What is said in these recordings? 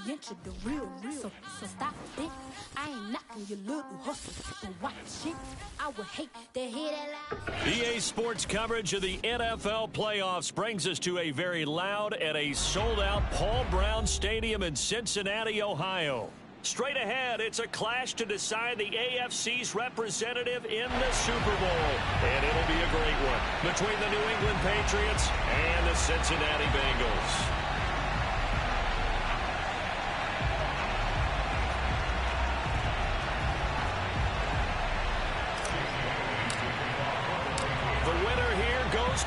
into the real. So stop it. I ain't knocking your little hustle. But watch it. I would hate to hear that loud. EA Sports coverage of the NFL playoffs brings us to a very loud and a sold-out Paul Brown Stadium in Cincinnati, Ohio. Straight ahead, it's a clash to decide the AFC's representative in the Super Bowl. And it'll be a great one between the New England Patriots and the Cincinnati Bengals.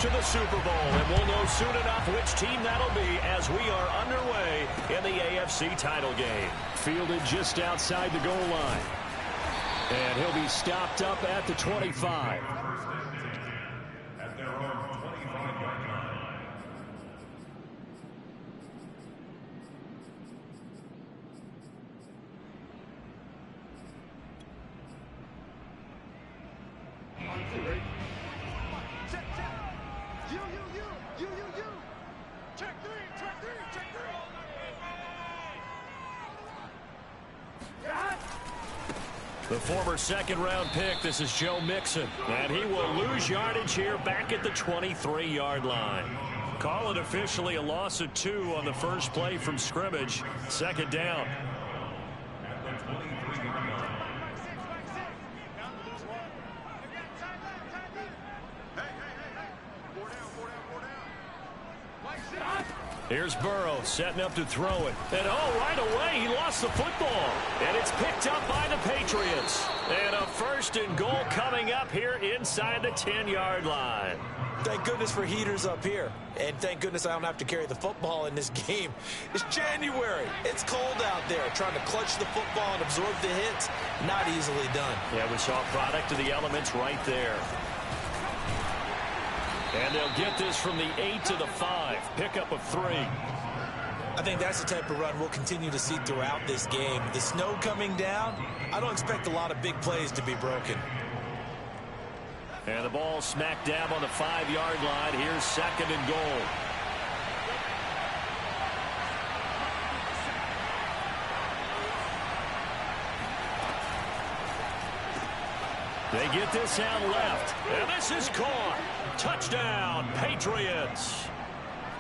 To the Super Bowl, and we'll know soon enough which team that'll be as we are underway in the AFC title game. Fielded just outside the goal line. And he'll be stopped up at the 25. At their own 25-yard line. The former second-round pick, this is Joe Mixon, and he will lose yardage here back at the 23-yard line. Call it officially a loss of 2 on the first play from scrimmage. Second down. Here's Burrow setting up to throw it. And right away he lost the football. And it's picked up by the Patriots. And a first and goal coming up here inside the 10-yard line. Thank goodness for heaters up here. And thank goodness I don't have to carry the football in this game. It's January. It's cold out there. Trying to clutch the football and absorb the hits, not easily done. Yeah, we saw a product of the elements right there. And they'll get this from the 8 to the 5. Pickup of 3. I think that's the type of run we'll continue to see throughout this game. The snow coming down, I don't expect a lot of big plays to be broken. And the ball smack dab on the 5-yard line. Here's second and goal. They get this out left. And this is caught. Touchdown, Patriots.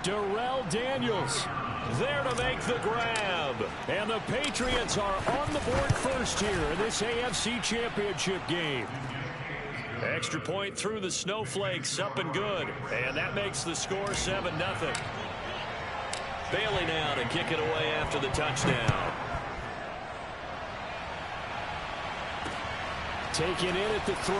Darrell Daniels there to make the grab. And the Patriots are on the board first here in this AFC Championship game. Extra point through the snowflakes, up and good. And that makes the score 7-0. Bailey now to kick it away after the touchdown. Taken in at the 3.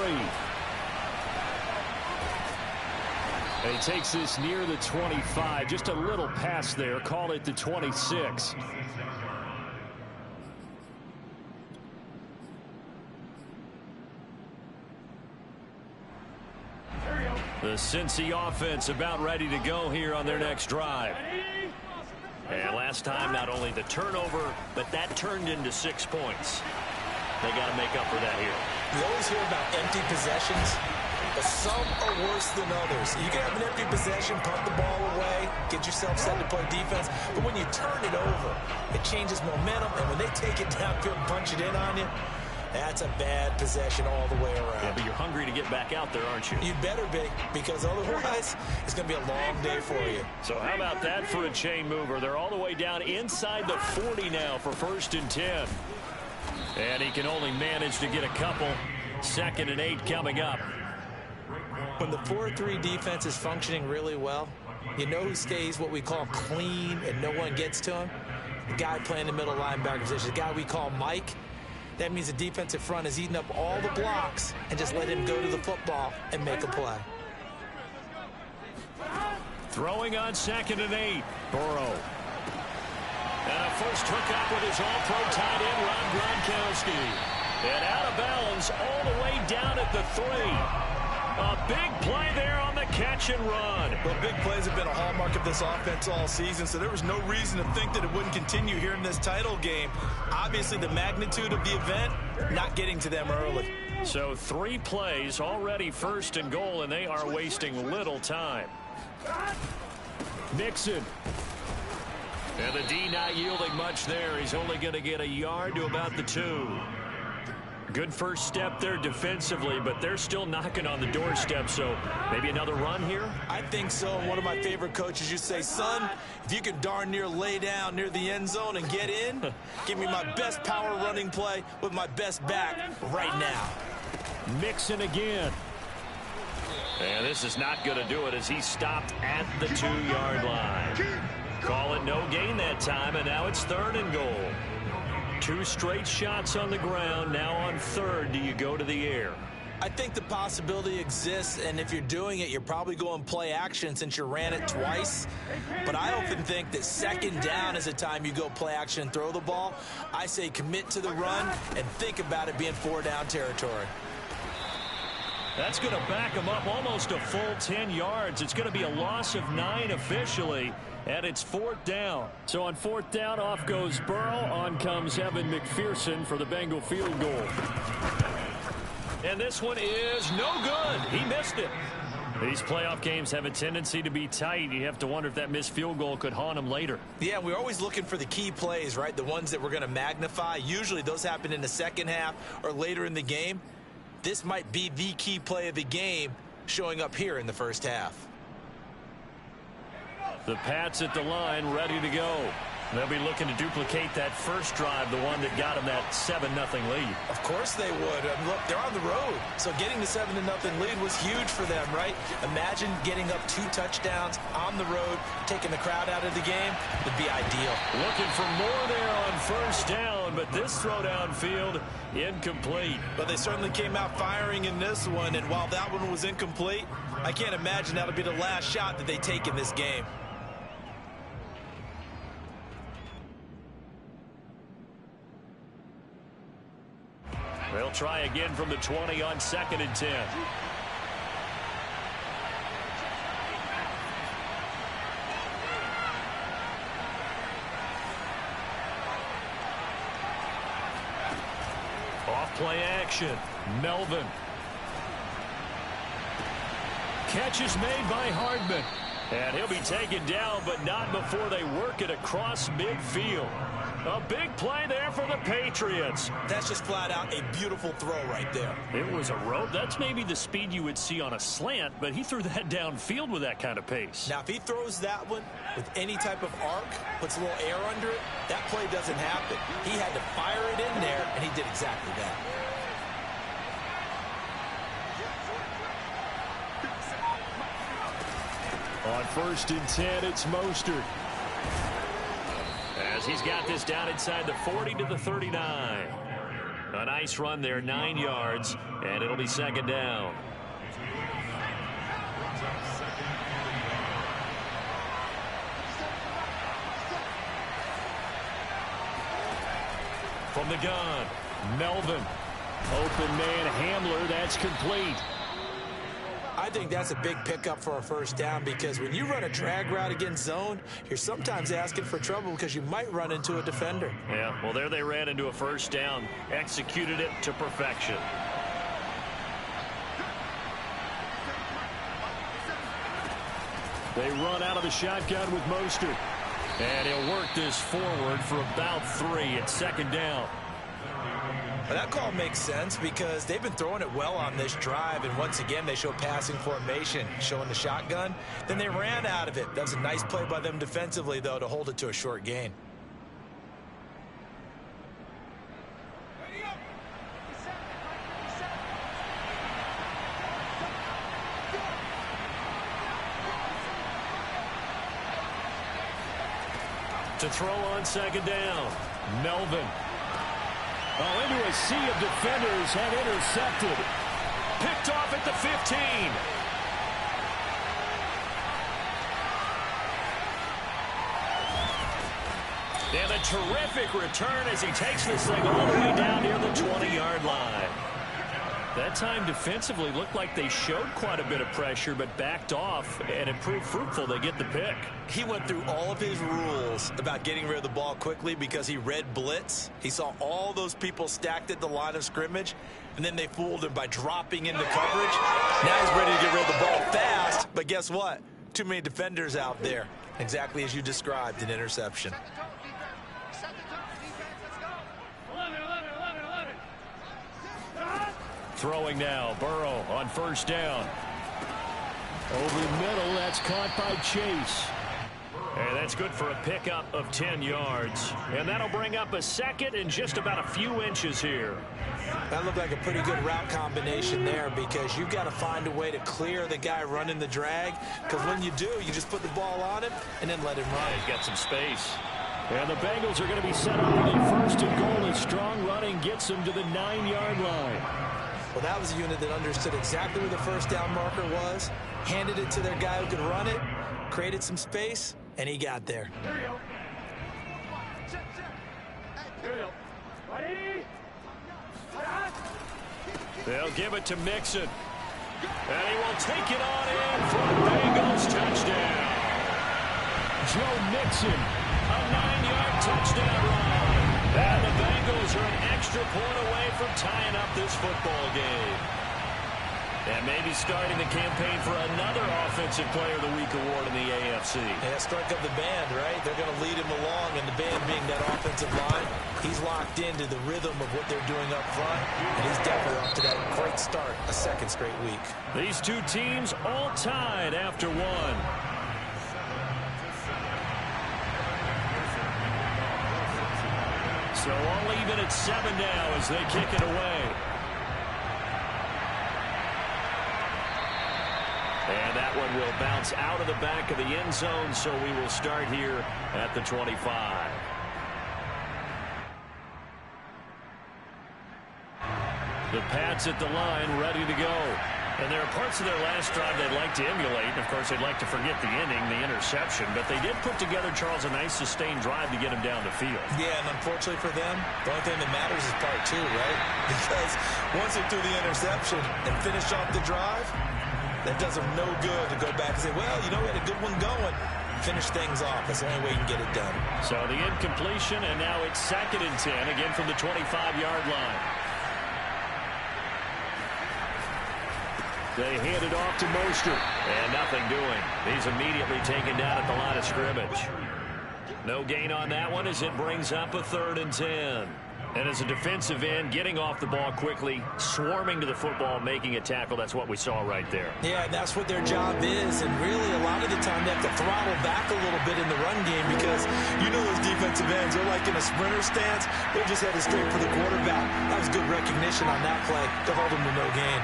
And he takes this near the 25. Just a little pass there. Call it the 26. The Cincy offense about ready to go here on their next drive. And last time, not only the turnover, but that turned into 6 points. They got to make up for that here. You always hear about empty possessions, but some are worse than others. You can have an empty possession, punt the ball away, get yourself set to play defense, but when you turn it over, it changes momentum, and when they take it downfield and punch it in on you, that's a bad possession all the way around. Yeah, but you're hungry to get back out there, aren't you? You better be, because otherwise it's going to be a long day for you. So how about that for a chain mover? They're all the way down inside the 40 now for 1st and 10. And he can only manage to get a couple. 2nd and 8 coming up. When the 4-3 defense is functioning really well, you know who stays what we call clean and no one gets to him? The guy playing the middle linebacker position, the guy we call Mike. That means the defensive front is eating up all the blocks and just let him go to the football and make a play. Throwing on 2nd and 8. Burrow. And a first hook up with his all-pro tight end, Rob Gronkowski. And out of bounds all the way down at the 3. A big play there on the catch and run. Well, big plays have been a hallmark of this offense all season, so there was no reason to think that it wouldn't continue here in this title game. Obviously, the magnitude of the event, not getting to them early. So 3 plays, already 1st and goal, and they are wasting little time. Mixon. And the D not yielding much there. He's only going to get a yard to about the 2. Good first step there defensively, but they're still knocking on the doorstep, so maybe another run here? I think so. One of my favorite coaches used to say, son, if you can darn near lay down near the end zone and get in, give me my best power running play with my best back right now. Mixon again. And this is not going to do it as he stopped at the 2-yard line. Call it no gain that time, and now it's 3rd and goal. 2 straight shots on the ground. Now on 3rd, do you go to the air? I think the possibility exists, and if you're doing it, you're probably going play action since you ran it twice. But I often think that 2nd down is a time you go play action and throw the ball. I say commit to the run and think about it being 4-down territory. That's going to back him up almost a full 10 yards. It's going to be a loss of 9 officially, and it's 4th down. So on 4th down, off goes Burrow. On comes Evan McPherson for the Bengal field goal. And this one is no good. He missed it. These playoff games have a tendency to be tight. You have to wonder if that missed field goal could haunt him later. Yeah, we're always looking for the key plays, right? The ones that we're going to magnify. Usually those happen in the second half or later in the game. This might be the key play of the game showing up here in the first half. The Pats at the line, ready to go. They'll be looking to duplicate that first drive, the one that got them that 7-0 lead. Of course they would. Look, they're on the road. So getting the 7-0 lead was huge for them, right? Imagine getting up 2 touchdowns on the road, taking the crowd out of the game would be ideal. Looking for more there on 1st down, but this throw downfield incomplete. But they certainly came out firing in this one, and while that one was incomplete, I can't imagine that'll be the last shot that they take in this game. They'll try again from the 20 on 2nd and 10. Off play action. Melvin. Catch is made by Hardman. And he'll be taken down, but not before they work it across midfield. A big play there for the Patriots. That's just flat out a beautiful throw right there. It was a rope. That's maybe the speed you would see on a slant, but he threw that downfield with that kind of pace. Now, if he throws that one with any type of arc, puts a little air under it, that play doesn't happen. He had to fire it in there, and he did exactly that. On 1st and 10, it's Mostert. As he's got this down inside the 40 to the 39. A nice run there, 9 yards, and it'll be 2nd down. From the gun, Melvin. Open man Hamler, that's complete. I think that's a big pickup for a 1st down because when you run a drag route against zone, you're sometimes asking for trouble because you might run into a defender. Yeah, well, there they ran into a 1st down, executed it to perfection. They run out of the shotgun with Mostert. And he'll work this forward for about 3 at 2nd down. Well, that call makes sense because they've been throwing it well on this drive, and once again they show passing formation, showing the shotgun. Then they ran out of it. That was a nice play by them defensively, though, to hold it to a short gain. To throw on 2nd down, Melvin. Oh, into a sea of defenders and intercepted. Picked off at the 15. And a terrific return as he takes this thing all the way down near the 20-yard line. That time defensively looked like they showed quite a bit of pressure but backed off, and it proved fruitful. They get the pick. He went through all of his rules about getting rid of the ball quickly because he read blitz. He saw all those people stacked at the line of scrimmage, and then they fooled him by dropping into coverage. Now he's ready to get rid of the ball fast, but guess what? too many defenders out there. Exactly as you described, an interception. Throwing now, Burrow on first down. Over the middle, that's caught by Chase. And that's good for a pickup of 10 yards. And that'll bring up a second and just about a few inches here. That looked like a pretty good route combination there, because you've got to find a way to clear the guy running the drag, because when you do, you just put the ball on him and then let him run. He's got some space. And the Bengals are going to be set up with a first and goal, and strong running gets them to the 9-yard line. Well, that was a unit that understood exactly where the first down marker was, handed it to their guy who could run it, created some space, and he got there. They'll give it to Mixon. And he will take it on in for a Bengals touchdown. Joe Mixon, a 9-yard touchdown run. And the Bengals are an extra point away from tying up this football game. And maybe starting the campaign for another Offensive Player of the Week award in the AFC. Yeah, strike up the band, right? They're going to lead him along, and the band being that offensive line, he's locked into the rhythm of what they're doing up front, and he's definitely off to that great start, a second straight week. These two teams all tied after one. So all even at 7 now as they kick it away. And that one will bounce out of the back of the end zone, so we will start here at the 25. The Pats at the line, ready to go. And there are parts of their last drive they'd like to emulate. And of course, they'd like to forget the inning, the interception. But they did put together, Charles, a nice sustained drive to get him down the field. Yeah, and unfortunately for them, the only thing that matters is part 2, right? Because once they threw the interception and finished off the drive, that does them no good to go back and say, well, you know, we had a good one going. Finish things off. That's the only way you can get it done. So the incompletion, and now it's 2nd and 10, again from the 25-yard line. They hand it off to Mostert, and nothing doing. He's immediately taken down at the line of scrimmage. No gain on that one as it brings up a 3rd and 10. And as a defensive end, getting off the ball quickly, swarming to the football, making a tackle. That's what we saw right there. Yeah, that's what their job is. And really, a lot of the time, they have to throttle back a little bit in the run game, because you know those defensive ends, they're like in a sprinter stance. They're just headed straight for the quarterback. That was good recognition on that play to hold them to no gain.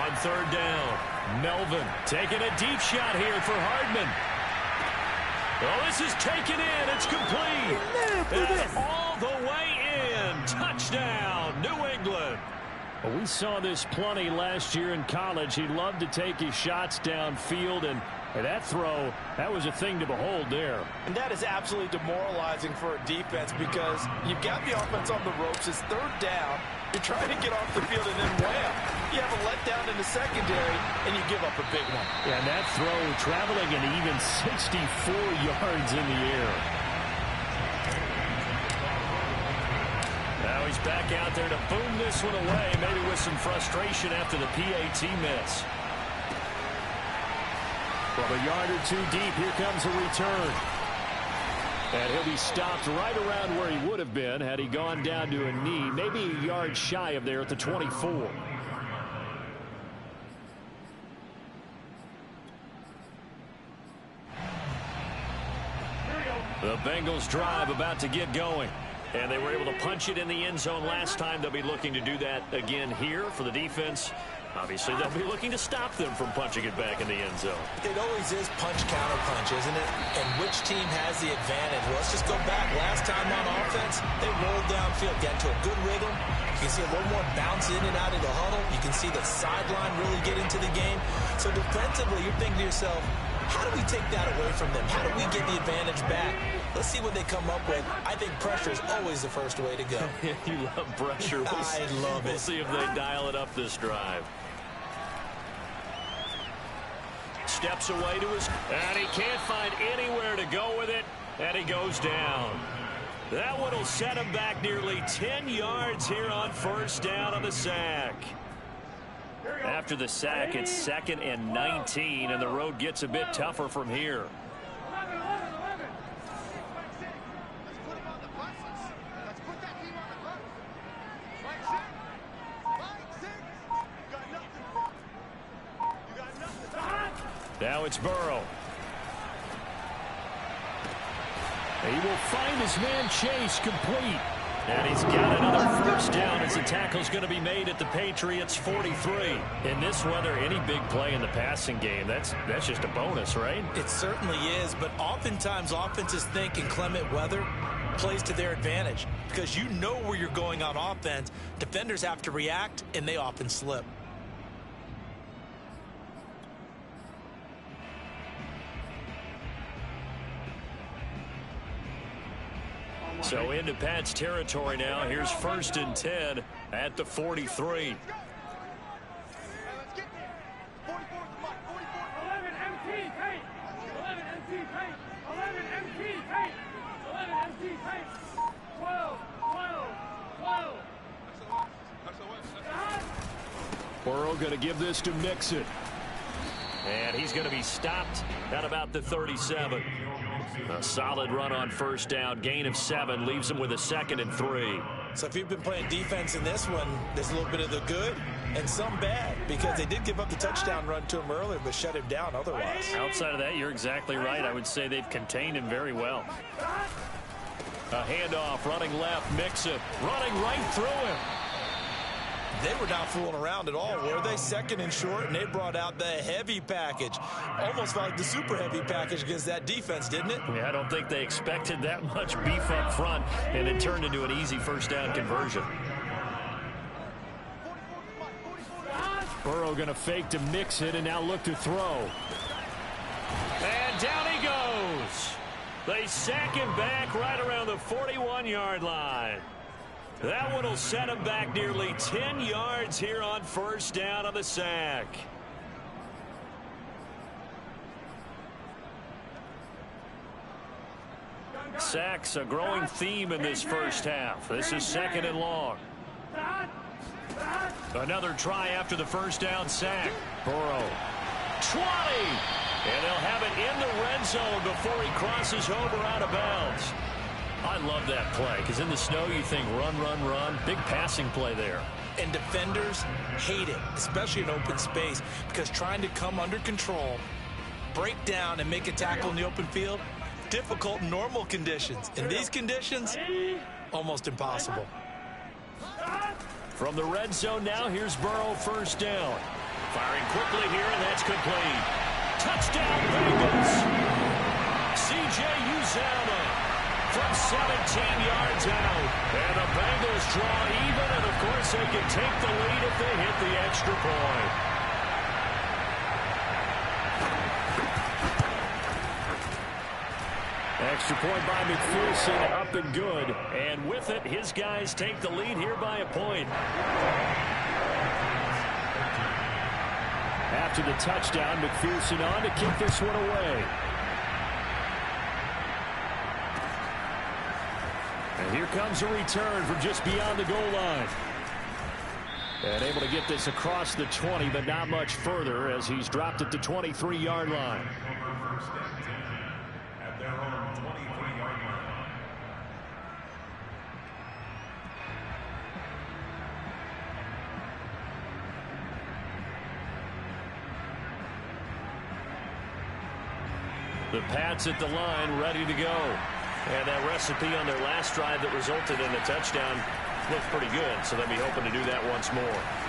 On 3rd down, Melvin taking a deep shot here for Hardman. Well, this is taken in. It's complete. And all the way in. Touchdown, New England. Well, we saw this plenty last year in college. He loved to take his shots downfield, and that throw, that was a thing to behold there. And that is absolutely demoralizing for a defense, because you've got the offense on the ropes. It's 3rd down. You're trying to get off the field, and then wham, you have a letdown in the secondary, and you give up a big one. Yeah, and that throw traveling an even 64 yards in the air. Now he's back out there to boom this one away, maybe with some frustration after the PAT miss. From a yard or 2 deep, here comes a return. And he'll be stopped right around where he would have been had he gone down to a knee, maybe a yard shy of there at the 24. The Bengals drive about to get going. And they were able to punch it in the end zone last time. They'll be looking to do that again here for the defense. Obviously, they'll be looking to stop them from punching it back in the end zone. It always is punch-counter-punch, isn't it? And which team has the advantage? Well, let's just go back. Last time on offense, they rolled downfield, got into a good rhythm. You can see a little more bounce in and out of the huddle. You can see the sideline really get into the game. So defensively, you're thinking to yourself, how do we take that away from them? How do we get the advantage back? Let's see what they come up with. I think pressure is always the first way to go. You love pressure. I love it. We'll see if they dial it up this drive. Steps away to his, and he can't find anywhere to go with it, and he goes down. That one will set him back nearly 10 yards here on 1st down on the sack. After the sack, it's 2nd and 19, and the road gets a bit tougher from here. Now it's Burrow. He will find his man Chase complete. And he's got another first down as the tackle's going to be made at the Patriots' 43. In this weather, any big play in the passing game, that's just a bonus, right? It certainly is, but oftentimes offenses think inclement weather plays to their advantage because you know where you're going on offense. Defenders have to react, and they often slip. So into Pat's territory now. Here's 1st and 10 at the 43. Burrow going to give this to Mixon. And he's going to be stopped at about the 37. A solid run on first down. Gain of 7 leaves him with a 2nd and 3. So if you've been playing defense in this one, there's a little bit of the good and some bad because they did give up the touchdown run to him earlier but shut him down otherwise. Outside of that, you're exactly right. I would say they've contained him very well. A handoff, running left, Mixon, running right through him. They were not fooling around at all, were they? 2nd and short, and they brought out the heavy package. Almost like the super heavy package against that defense, didn't it? Yeah, I don't think they expected that much beef up front, and it turned into an easy first down conversion. Burrow going to fake to Mixon and now look to throw. And down he goes. They sack him back right around the 41-yard line. That one will set him back nearly 10 yards here on first down on the sack. Sacks a growing theme in this first half. This is 2nd and long. Another try after the first down sack. Burrow. 20. And they'll have it in the red zone before he crosses over out of bounds. I love that play because in the snow you think run, run, run. Big passing play there. And defenders hate it, especially in open space, because trying to come under control, break down, and make a tackle in the open field, difficult in normal conditions. In these conditions, almost impossible. From the red zone now, here's Burrow, first down. Firing quickly here, and that's complete. Touchdown, Bengals. C.J. Uzomah from 17 yards out. And the Bengals draw even, and of course they can take the lead if they hit the extra point. Extra point by McPherson, up and good. And with it, his guys take the lead here by a point. After the touchdown, McPherson on to kick this one away. And here comes a return from just beyond the goal line. And able to get this across the 20, but not much further as he's dropped at the 23-yard line. The Pats at the line, ready to go. And that recipe on their last drive that resulted in a touchdown looks pretty good, so they'll be hoping to do that once more.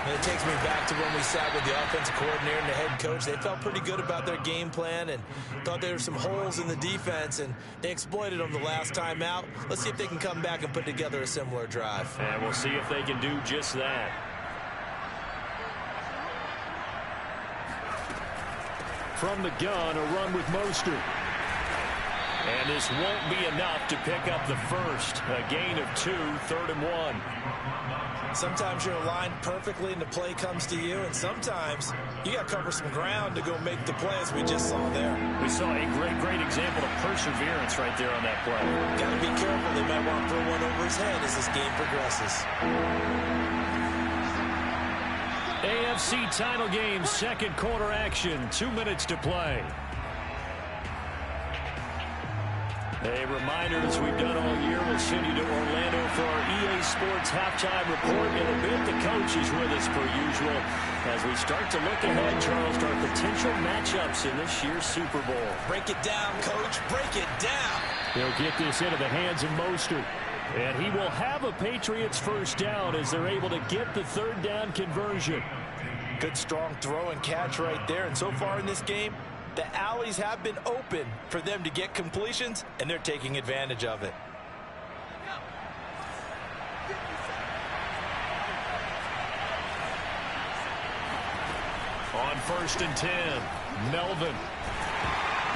And it takes me back to when we sat with the offensive coordinator and the head coach. They felt pretty good about their game plan and thought there were some holes in the defense, and they exploited them the last time out. Let's see if they can come back and put together a similar drive. And we'll see if they can do just that. From the gun, a run with Mostert. And this won't be enough to pick up the first. A gain of 2, 3rd and 1. Sometimes you're aligned perfectly and the play comes to you, and sometimes you got to cover some ground to go make the play, as we just saw there. We saw a great example of perseverance right there on that play. Got to be careful. They might want to throw one over his head as this game progresses. And AFC title game, second quarter action, 2 minutes to play. A reminder, as we've done all year, we'll send you to Orlando for our EA Sports halftime report. In a bit, the coach is with us per usual as we start to look ahead, Charles, to our potential matchups in this year's Super Bowl. Break it down, Coach. Break it down. They'll get this into the hands of Mostert. And he will have a Patriots first down as they're able to get the third down conversion. Good, strong throw and catch right there. And so far in this game, the alleys have been open for them to get completions, and they're taking advantage of it. On 1st and 10, Melvin.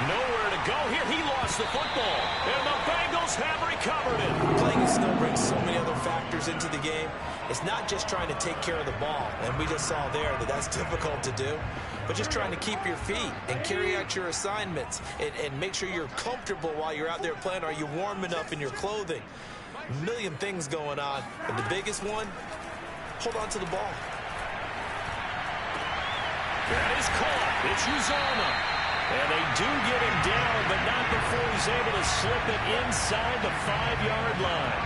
Nowhere to go here. He lost the football, and the Bengals have recovered it. Playing in snow brings so many other factors into the game. It's not just trying to take care of the ball, and we just saw there that that's difficult to do, but just trying to keep your feet and carry out your assignments and make sure you're comfortable while you're out there playing. Are you warm enough in your clothing? A million things going on, and the biggest one, hold on to the ball. That is caught. It's Uzomah. And they do get him down, but not before he's able to slip it inside the 5-yard line.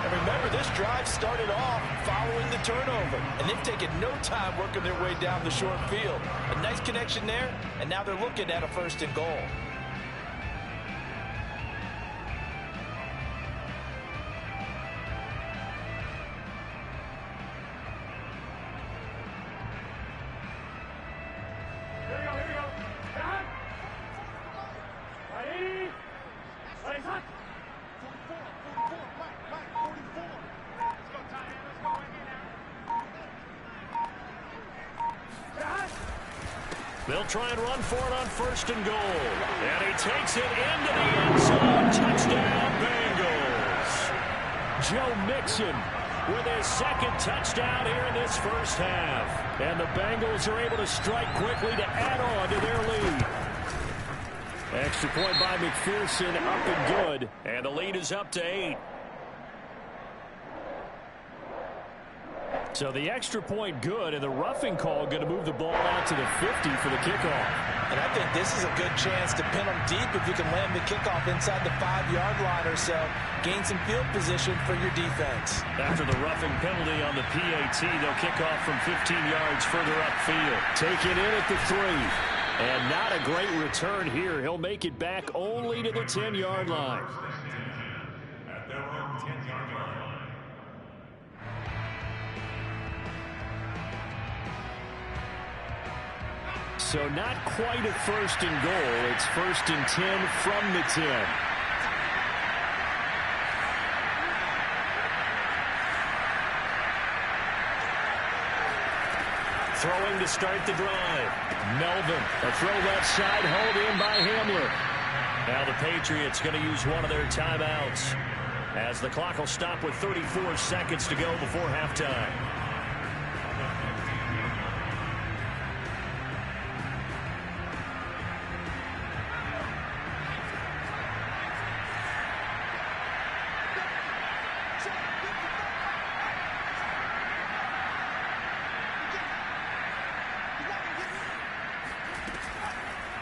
And remember, this drive started off following the turnover, and they've taken no time working their way down the short field. A nice connection there, and now they're looking at a 1st and goal. They'll try and run for it on 1st and goal. And he takes it into the end zone. Touchdown, Bengals. Joe Mixon with his second touchdown here in this first half. And the Bengals are able to strike quickly to add on to their lead. Extra point by McPherson, up and good. And the lead is up to 8. So the extra point good, and the roughing call going to move the ball out to the 50 for the kickoff. And I think this is a good chance to pin them deep if you can land the kickoff inside the 5-yard line or so. Gain some field position for your defense. After the roughing penalty on the PAT, they'll kick off from 15 yards further upfield. Take it in at the 3. And not a great return here. He'll make it back only to the 10-yard line. At their own 10-yard line. So not quite a 1st and goal. It's 1st and 10 from the 10. Throwing to start the drive. Melvin, a throw left side, hauled in by Hamler. Now the Patriots going to use one of their timeouts as the clock will stop with 34 seconds to go before halftime.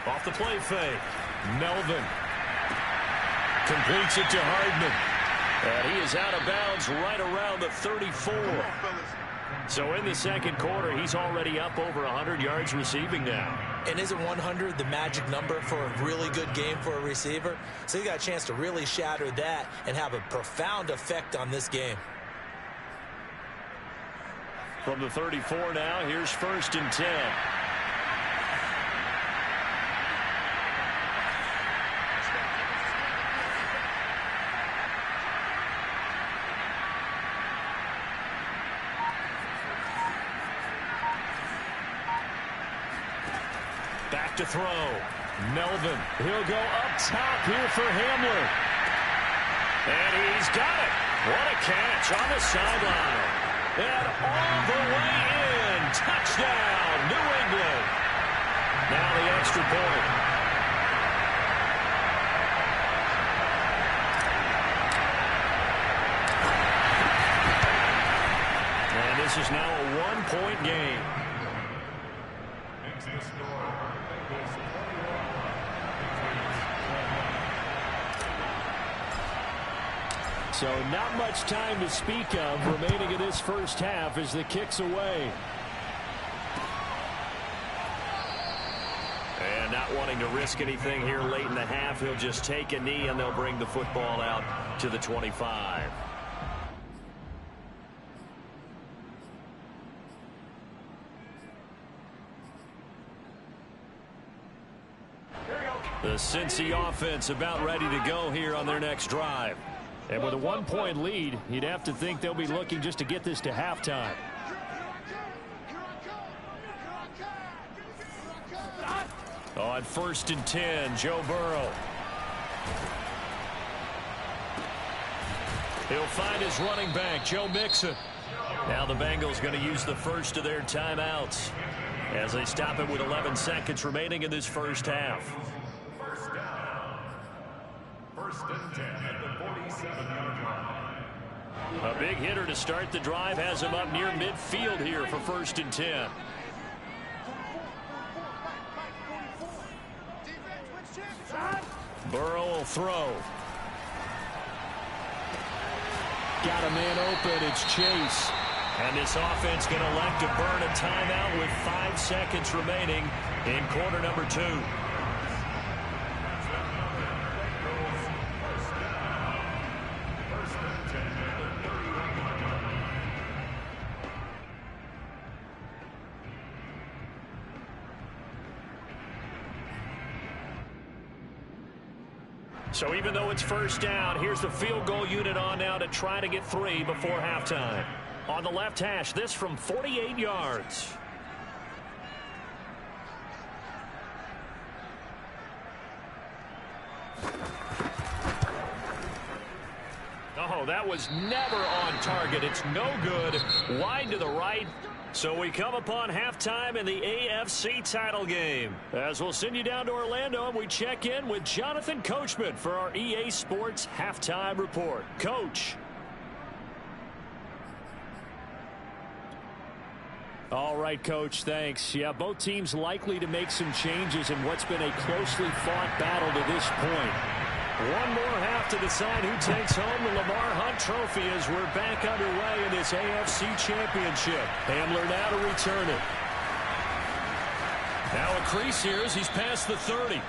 Off the play fake. Melvin completes it to Hardman. And he is out of bounds right around the 34. So in the second quarter, he's already up over 100 yards receiving now. And isn't 100 the magic number for a really good game for a receiver? So he got a chance to really shatter that and have a profound effect on this game. From the 34 now, here's 1st and 10. Back to throw. Melvin. He'll go up top here for Hamler. And he's got it. What a catch on the sideline. And all the way in. Touchdown, New England. Now the extra point. And this is now a 1-point game. So not much time to speak of remaining in this first half as the kick's away. And not wanting to risk anything here late in the half, he'll just take a knee and they'll bring the football out to the 25. The Cincy offense about ready to go here on their next drive. And with a 1-point lead, you'd have to think they'll be looking just to get this to halftime. On 1st and 10, Joe Burrow. He'll find his running back, Joe Mixon. Now the Bengals going to use the first of their timeouts as they stop it with 11 seconds remaining in this first half. First down. 1st and 10 at the 47-yard line. A big hitter to start the drive has him up near midfield here for 1st and 10. Burrow will throw. Got a man open. It's Chase. And this offense going to elect to burn a timeout with 5 seconds remaining in quarter number 2. So even though it's 1st down, here's the field goal unit on now to try to get 3 before halftime. On the left hash, this from 48 yards. Oh, that was never on target. It's no good. Wide to the right. So we come upon halftime in the AFC title game. As we'll send you down to Orlando, and we check in with Jonathan Coachman for our EA Sports Halftime Report. Coach. All right, Coach, thanks. Yeah, both teams likely to make some changes in what's been a closely fought battle to this point. One more half to decide who takes home the Lamar Hunt Trophy as we're back underway in this AFC Championship. Hamler now to return it. Now a crease here as he's past the 30.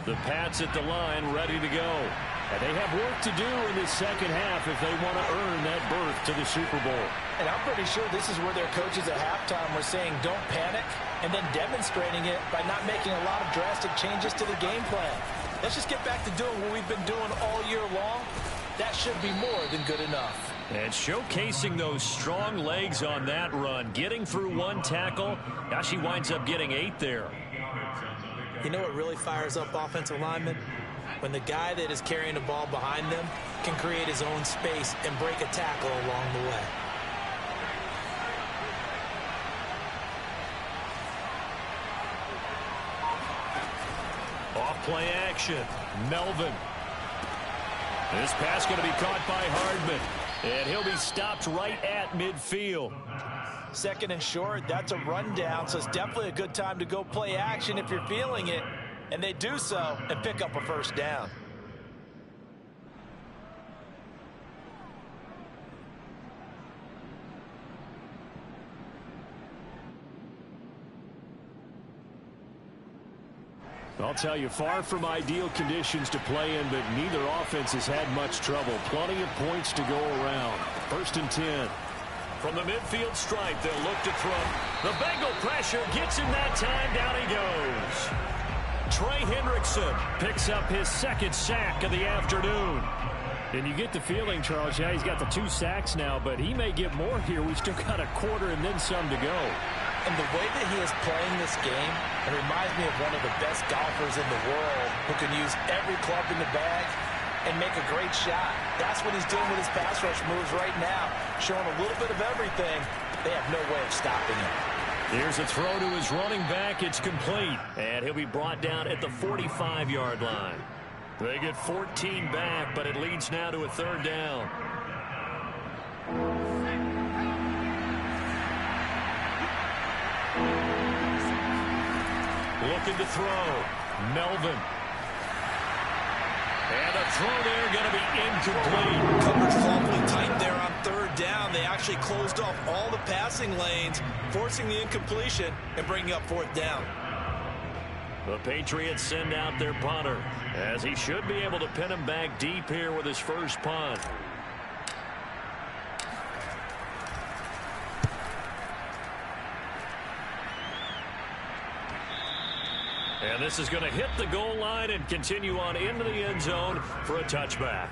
The Pats at the line, ready to go. And they have work to do in this second half if they want to earn that berth to the Super Bowl. And I'm pretty sure this is where their coaches at halftime were saying don't panic, and then demonstrating it by not making a lot of drastic changes to the game plan. Let's just get back to doing what we've been doing all year long. That should be more than good enough. And showcasing those strong legs on that run, getting through 1 tackle. Now she winds up getting 8 there. You know what really fires up offensive linemen? When the guy that is carrying the ball behind them can create his own space and break a tackle along the way. Off play action. Melvin. This pass going to be caught by Hardman. And he'll be stopped right at midfield. 2nd and short, that's a rundown, so it's definitely a good time to go play action if you're feeling it. And they do so and pick up a 1st down. I'll tell you, far from ideal conditions to play in, but neither offense has had much trouble. Plenty of points to go around. 1st and 10. From the midfield stripe, they'll look to throw. The Bengal pressure gets him that time. Down he goes. Trey Hendrickson picks up his 2nd sack of the afternoon. And you get the feeling, Charles, yeah, he's got the 2 sacks now, but he may get more here. We've still got a quarter and then some to go. And the way that he is playing this game, it reminds me of one of the best golfers in the world who can use every club in the bag and make a great shot. That's what he's doing with his pass rush moves right now, showing a little bit of everything. They have no way of stopping him. Here's a throw to his running back. It's complete. And he'll be brought down at the 45-yard line. They get 14 back, but it leads now to a third down. Looking to throw. Melvin. And a throw there going to be incomplete. Coverage awfully tight there on third down. They actually closed off all the passing lanes, forcing the incompletion and bringing up fourth down. The Patriots send out their punter, as he should be able to pin him back deep here with his first punt. And this is going to hit the goal line and continue on into the end zone for a touchback.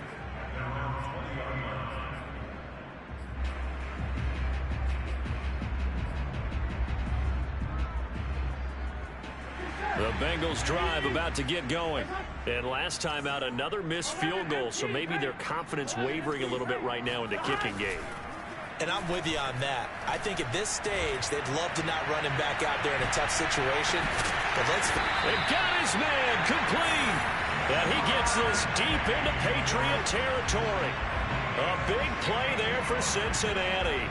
The Bengals drive about to get going. And last time out, another missed field goal, so maybe their confidence wavering a little bit right now in the kicking game. And I'm with you on that. I think at this stage, they'd love to not run him back out there in a tough situation. But they got his man complete. And he gets this deep into Patriot territory. A big play there for Cincinnati.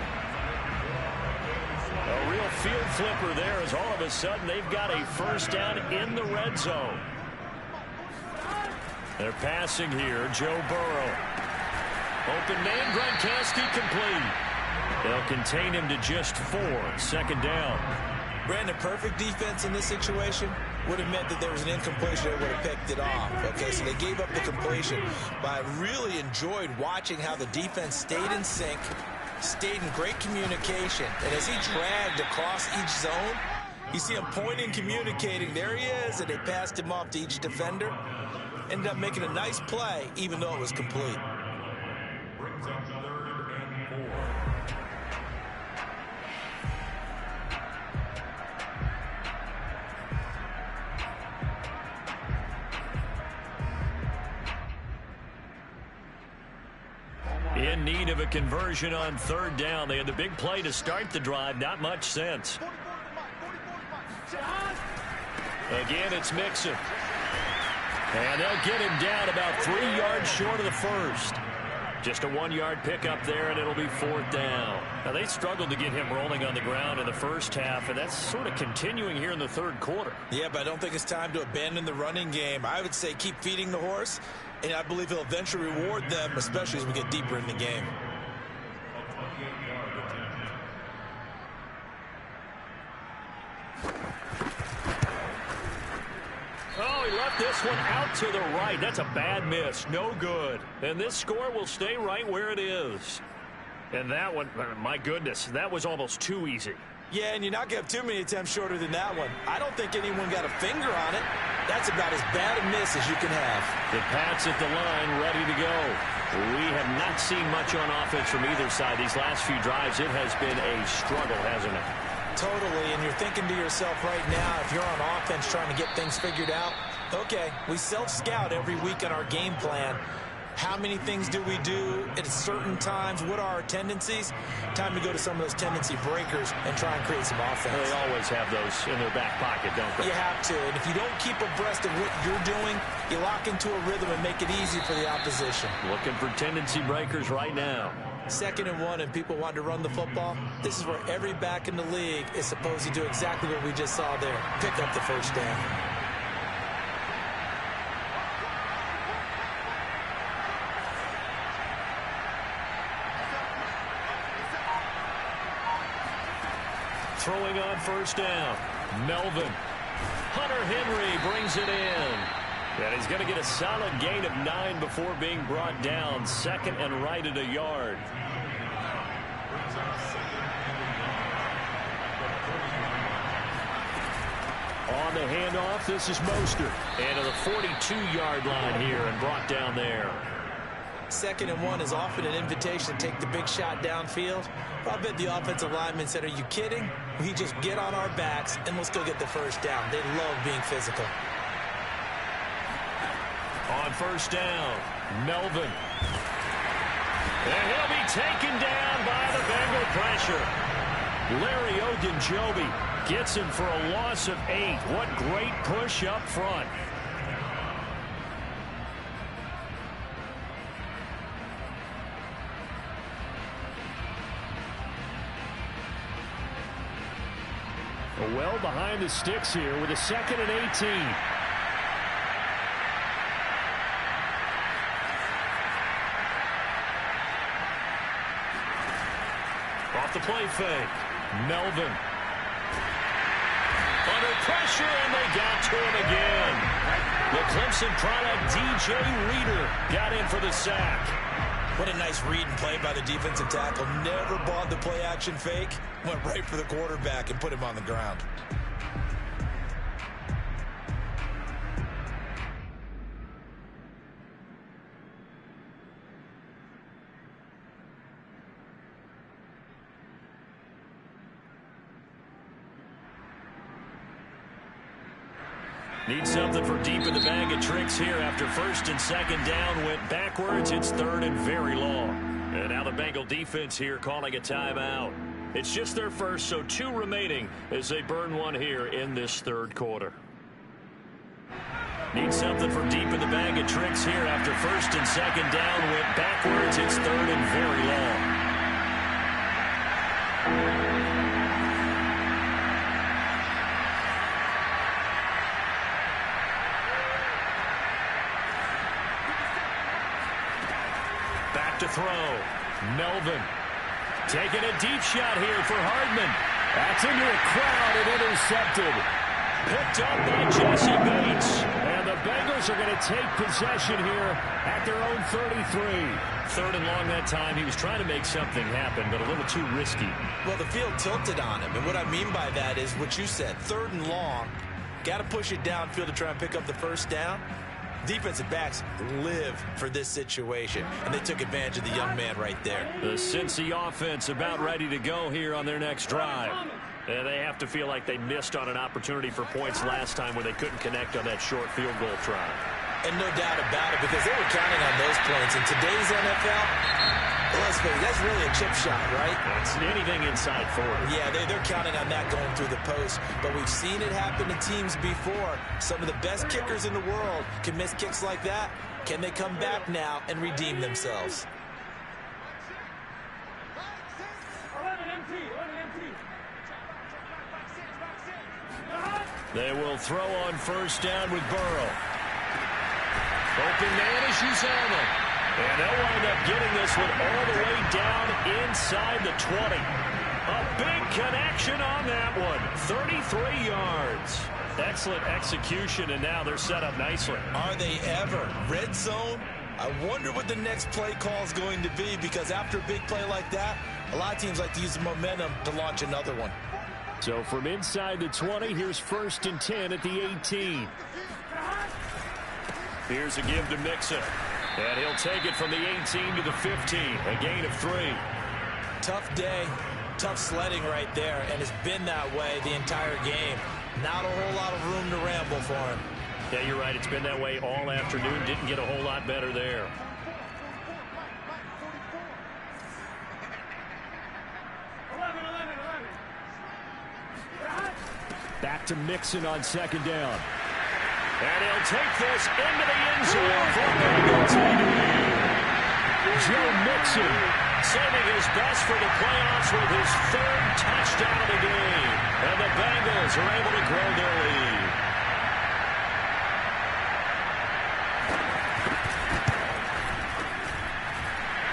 A real field flipper there, as all of a sudden they've got a first down in the red zone. They're passing here. Joe Burrow. Open man, Gronkowski complete. They'll contain him to just 4. Second down. Brandon, perfect defense in this situation would have meant that there was an incompletion. They would have picked it off. Okay, so they gave up the completion. But I really enjoyed watching how the defense stayed in sync, stayed in great communication. And as he dragged across each zone, you see him pointing, communicating. There he is, and they passed him off to each defender. Ended up making a nice play, even though it was complete. Brings up 3rd and 4. In need of a conversion on third down. They had the big play to start the drive. Not much sense. Again, it's Mixon. And they'll get him down about 3 yards short of the first. Just a 1-yard pickup there, and it'll be fourth down. Now, they struggled to get him rolling on the ground in the first half, and that's sort of continuing here in the third quarter. Yeah, but I don't think it's time to abandon the running game. I would say keep feeding the horse, and I believe he'll eventually reward them, especially as we get deeper in the game. Oh, he left this one out to the right. That's a bad miss. No good. And this score will stay right where it is. And that one, my goodness, that was almost too easy. Yeah, and you're not going to have too many attempts shorter than that one. I don't think anyone got a finger on it. That's about as bad a miss as you can have. The Pats at the line, ready to go. We have not seen much on offense from either side these last few drives. It has been a struggle, hasn't it? Totally, and you're thinking to yourself right now, if you're on offense trying to get things figured out, okay, we self-scout every week on our game plan. How many things do we do at certain times? What are our tendencies? Time to go to some of those tendency breakers and try and create some offense. They always have those in their back pocket, don't they? You have to, and if you don't keep abreast of what you're doing, you lock into a rhythm and make it easy for the opposition. Looking for tendency breakers right now. 2nd and 1, and people want to run the football. This is where every back in the league is supposed to do exactly what we just saw there. Pick up the first down. Throwing on first down. Melvin. Hunter Henry brings it in. And he's going to get a solid gain of 9 before being brought down. 2nd and right at a yard. On the handoff, this is Mostert. And to the 42-yard line here and brought down there. 2nd and 1 is often an invitation to take the big shot downfield. I bet the offensive lineman said, are you kidding? We just get on our backs and let's go get the first down. They love being physical. On first down, Melvin. And he'll be taken down by the Bengal pressure. Larry Ogunjobi gets him for a loss of 8. What great push up front. Well behind the sticks here with a 2nd and 18. Off the play fake. Melvin. Under pressure, and they got to him again. The Clemson product, DJ Reader, got in for the sack. What a nice read and play by the defensive tackle. Never bought the play action fake. Went right for the quarterback and put him on the ground. Need something for deep in the bag of tricks here after 1st and 2nd down. Went backwards. It's 3rd and very long. And now the Bengal defense here calling a timeout. It's just their first, so 2 remaining as they burn one here in this 3rd quarter. Need something for deep in the bag of tricks here after 1st and 2nd down. Went backwards. It's 3rd and very long. To throw. Melvin taking a deep shot here for Hardman. That's into a crowd and intercepted. Picked up by Jesse Bates. And the Bengals are going to take possession here at their own 33. 3rd and long that time. He was trying to make something happen, but a little too risky. Well, the field tilted on him. And what I mean by that is what you said. 3rd and long. Got to push it downfield to try and pick up the 1st down. Defensive backs live for this situation, and they took advantage of the young man right there. The Cincy offense about ready to go here on their next drive. And they have to feel like they missed on an opportunity for points last time when they couldn't connect on that short field goal try. And no doubt about it, because they were counting on those points. In today's NFL, let's face it, that's really a chip shot, right? That's anything inside 40. Yeah, they're counting on that going through the post. But we've seen it happen to teams before. Some of the best kickers in the world can miss kicks like that. Can they come back now and redeem themselves? They will throw on 1st down with Burrow. Open man is Uzama. And they'll wind up getting this one all the way down inside the 20. A big connection on that one. 33 yards. Excellent execution, and now they're set up nicely. Are they ever? Red zone? I wonder what the next play call is going to be, because after a big play like that, a lot of teams like to use the momentum to launch another one. So from inside the 20, here's 1st and 10 at the 18. Here's a give to Mixon. And he'll take it from the 18 to the 15. A gain of 3. Tough day. Tough sledding right there. And it's been that way the entire game. Not a whole lot of room to ramble for him. Yeah, you're right. It's been that way all afternoon. Didn't get a whole lot better there. Back to Mixon on 2nd down. And he'll take this into the end zone for Bengal TD. Joe Mixon saving his best for the playoffs with his 3rd touchdown of the game. And the Bengals are able to grow their lead.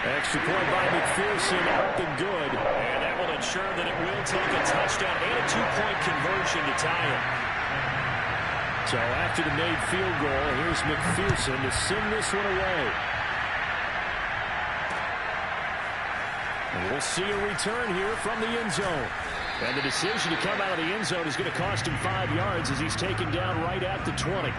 Extra point by McPherson, up and good. And that will ensure that it will take a touchdown and a 2-point conversion to tie it. So after the made field goal, here's McPherson to send this one away. And we'll see a return here from the end zone. And the decision to come out of the end zone is going to cost him 5 yards as he's taken down right at the 20.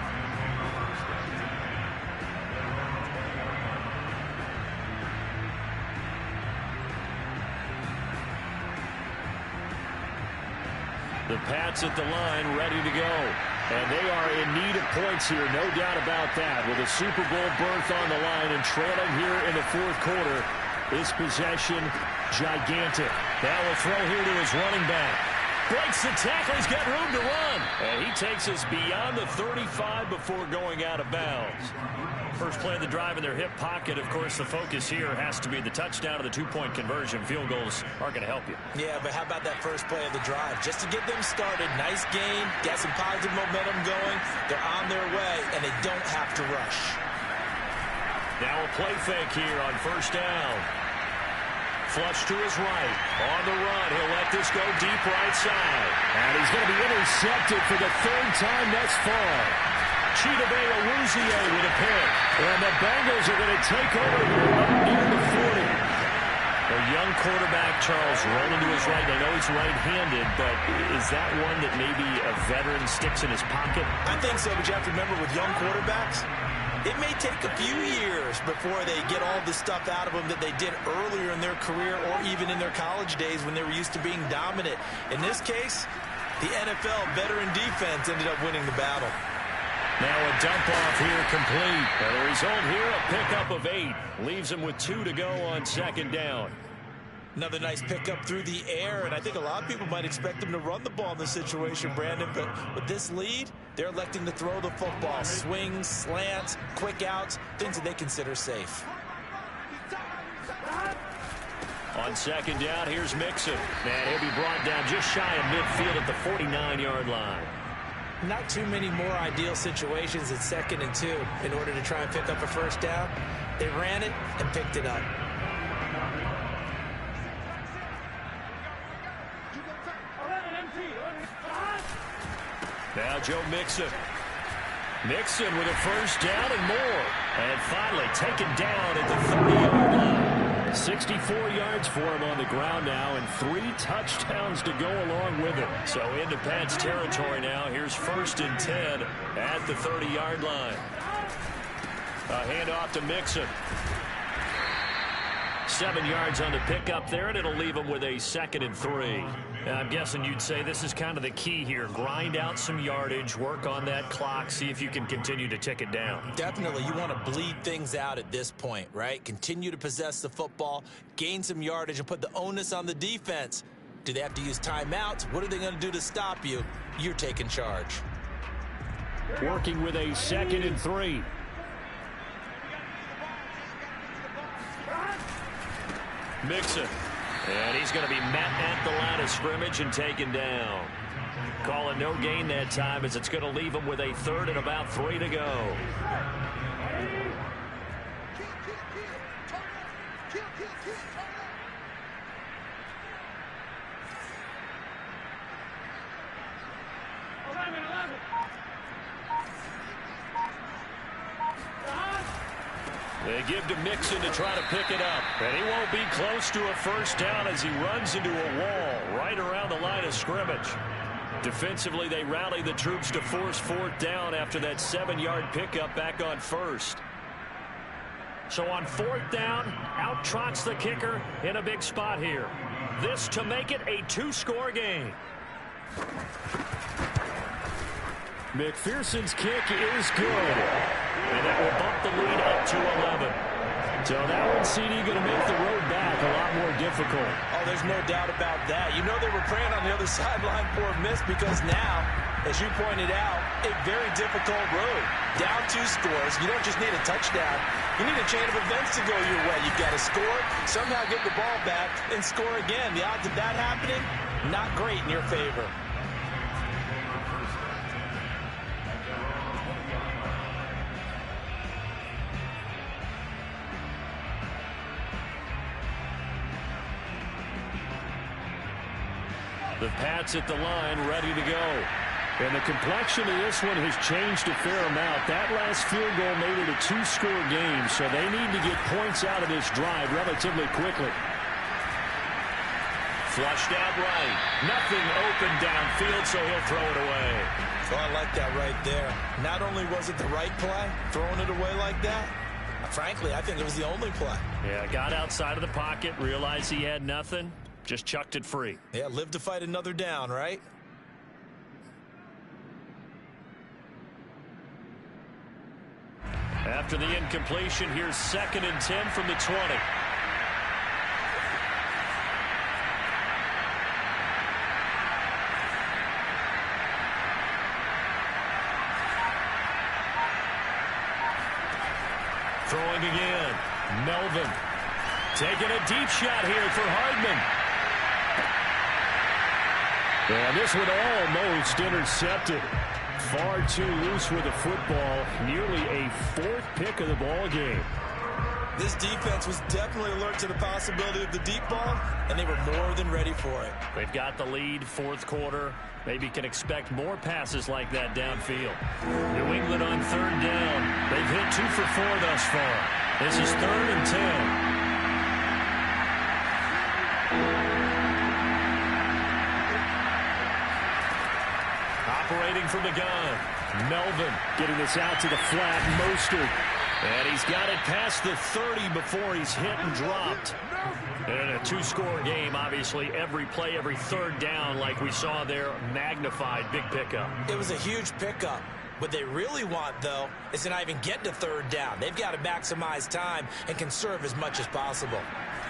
The Pats at the line, ready to go. And they are in need of points here, no doubt about that. With a Super Bowl berth on the line and trailing here in the 4th quarter, this possession gigantic. Now will throw here to his running back. Breaks the tackle. He's got room to run. And he takes us beyond the 35 before going out of bounds. First play of the drive in their hip pocket. Of course, the focus here has to be the touchdown or the two-point conversion. Field goals aren't going to help you. Yeah, but how about that first play of the drive? Just to get them started, nice game, got some positive momentum going. They're on their way, and they don't have to rush. Now a play fake here on first down. Flush to his right. On the run. He'll let this go deep right side. And he's going to be intercepted for the third time thus far. Chidobe Awuzie with a pick. And the Bengals are going to take over here up near the 40. A young quarterback, Charles, rolling to his right. I know he's right-handed, but is that one that maybe a veteran sticks in his pocket? I think so, but you have to remember with young quarterbacks, it may take a few years before they get all the stuff out of them that they did earlier in their career or even in their college days when they were used to being dominant. In this case, the NFL veteran defense ended up winning the battle. Now a dump off here complete. And the result here, a pickup of 8. Leaves him with 2 to go on second down. Another nice pickup through the air, and I think a lot of people might expect them to run the ball in this situation, Brandon, but with this lead, they're electing to throw the football. Swings, slants, quick outs, things that they consider safe. On second down, here's Mixon. And he'll be brought down just shy of midfield at the 49-yard line. Not too many more ideal situations at 2nd and 2 in order to try and pick up a first down. They ran it and picked it up. Now Joe Mixon. Mixon with a first down and more. And finally taken down at the 30-yard line. 64 yards for him on the ground now and 3 touchdowns to go along with it. So into Pat's territory now. Here's 1st and 10 at the 30-yard line. A handoff to Mixon. 7 yards on the pickup there, and it'll leave him with a 2nd and 3. Now, I'm guessing you'd say this is kind of the key here. Grind out some yardage, work on that clock, see if you can continue to tick it down. Definitely. You want to bleed things out at this point, right? Continue to possess the football, gain some yardage, and put the onus on the defense. Do they have to use timeouts? What are they going to do to stop you? You're taking charge. Working with a 2nd and 3. Mixon. And he's going to be met at the line of scrimmage and taken down. Calling no gain that time as it's going to leave him with a 3rd and about 3 to go. They give to Mixon to try to pick it up. And he won't be close to a first down as he runs into a wall right around the line of scrimmage. Defensively, they rally the troops to force 4th down after that 7-yard pickup back on 1st. So on 4th down, out trots the kicker in a big spot here. This to make it a 2-score game. McPherson's kick is good. And that will bump the lead up to 11. So that one, CD, going to make the road back a lot more difficult. Oh, there's no doubt about that. You know they were praying on the other sideline for a miss because now, as you pointed out, a very difficult road. Down 2 scores. You don't just need a touchdown. You need a chain of events to go your way. You've got to score, somehow get the ball back, and score again. The odds of that happening, not great in your favor. The Pats at the line, ready to go. And the complexion of this one has changed a fair amount. That last field goal made it a 2-score game, so they need to get points out of this drive relatively quickly. Flushed out right. Nothing open downfield, so he'll throw it away. So I like that right there. Not only was it the right play, throwing it away like that, frankly, I think it was the only play. Yeah, got outside of the pocket, realized he had nothing. Just chucked it free. Yeah, live to fight another down, right? After the incompletion, here's 2nd and 10 from the 20. Throwing again. Melvin. Taking a deep shot here for Hardman. And this one almost intercepted. Far too loose with the football. Nearly a fourth pick of the ball game. This defense was definitely alert to the possibility of the deep ball, and they were more than ready for it. They've got the lead, fourth quarter. Maybe can expect more passes like that downfield. New England on third down. They've hit 2 for 4 thus far. This is 3rd and 10. Operating from the gun. Melvin getting this out to the flat. Mostert. And he's got it past the 30 before he's hit and dropped. And a 2-score game, obviously, every play, every third down, like we saw there, magnified, big pickup. It was a huge pickup. What they really want, though, is to not even get to third down. They've got to maximize time and conserve as much as possible.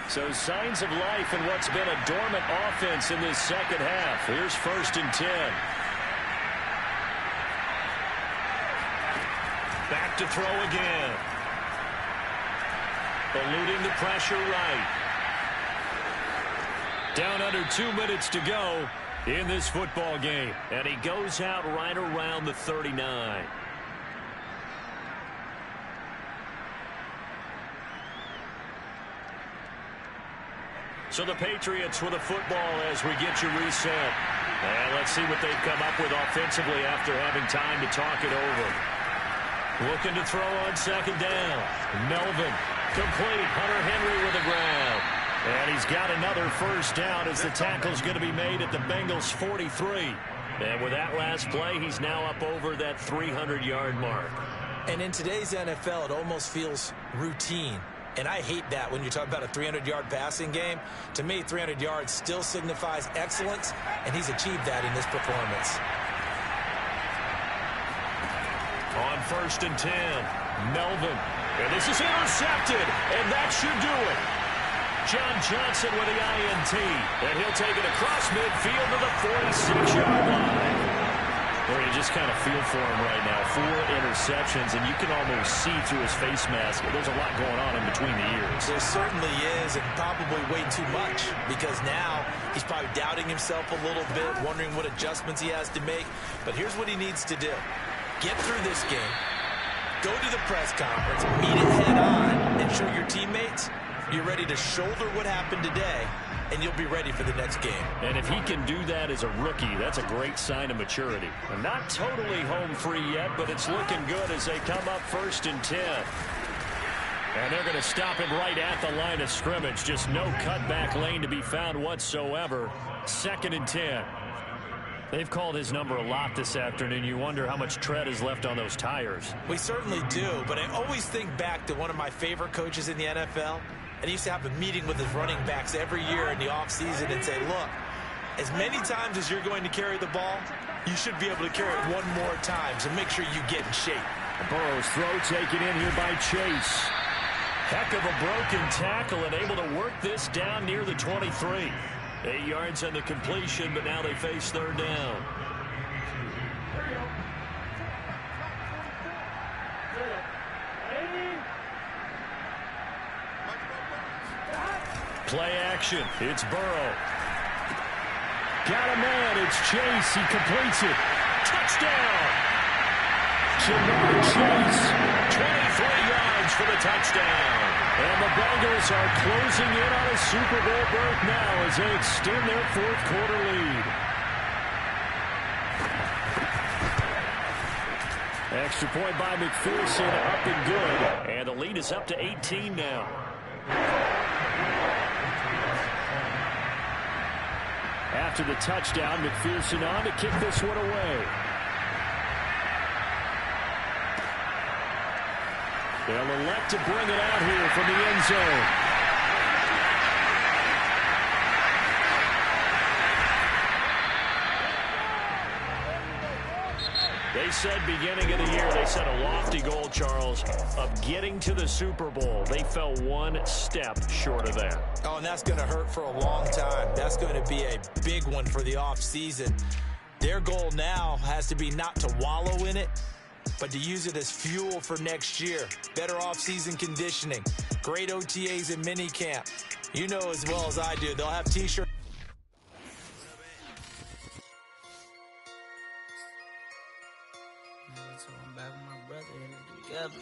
So signs of life in what's been a dormant offense in this second half. Here's 1st and 10. Back to throw again. Eluding the pressure right. Down under 2 minutes to go in this football game. And he goes out right around the 39. So the Patriots with a football as we get you reset. And let's see what they've come up with offensively after having time to talk it over. Looking to throw on 2nd down. Melvin. Complete. Hunter Henry with the grab. And he's got another 1st down as the tackle's going to be made at the Bengals 43. And with that last play, he's now up over that 300-yard mark. And in today's NFL, it almost feels routine. And I hate that when you talk about a 300-yard passing game. To me, 300 yards still signifies excellence, and he's achieved that in this performance. On 1st and 10, Melvin. And this is intercepted, and that should do it. John Johnson with the INT, and he'll take it across midfield to the 46-yard line. Where you just kind of feel for him right now. 4 interceptions, and you can almost see through his face mask. There's a lot going on in between the ears. There certainly is, and probably way too much, because now he's probably doubting himself a little bit, wondering what adjustments he has to make. But here's what he needs to do. Get through this game, go to the press conference, meet it head on, and show your teammates you're ready to shoulder what happened today, and you'll be ready for the next game. And if he can do that as a rookie, that's a great sign of maturity. And not totally home free yet, but it's looking good as they come up 1st and 10. And they're going to stop him right at the line of scrimmage. Just no cutback lane to be found whatsoever. 2nd and 10. They've called his number a lot this afternoon. You wonder how much tread is left on those tires. We certainly do, but I always think back to one of my favorite coaches in the NFL. And he used to have a meeting with his running backs every year in the offseason and say, look, as many times as you're going to carry the ball, you should be able to carry it one more time, so make sure you get in shape. Burrow's throw taken in here by Chase. Heck of a broken tackle and able to work this down near the 23. 8 yards on the completion, but now they face 3rd down. Play action. It's Burrow. Got a man. It's Chase. He completes it. Touchdown. Jamar Chase. 23 yards for the touchdown. And the Bengals are closing in on a Super Bowl berth now as they extend their 4th quarter lead. Extra point by McPherson, up and good. And the lead is up to 18 now. After the touchdown, McPherson on to kick this one away. They'll elect to bring it out here from the end zone. They said beginning of the year, they set a lofty goal, Charles, of getting to the Super Bowl. They fell one step short of that. Oh, and that's going to hurt for a long time. That's going to be a big one for the offseason. Their goal now has to be not to wallow in it, but to use it as fuel for next year. Better off-season conditioning, great OTAs and minicamp. You know as well as I do, they'll have T-shirts. So I'm back with my brother and together.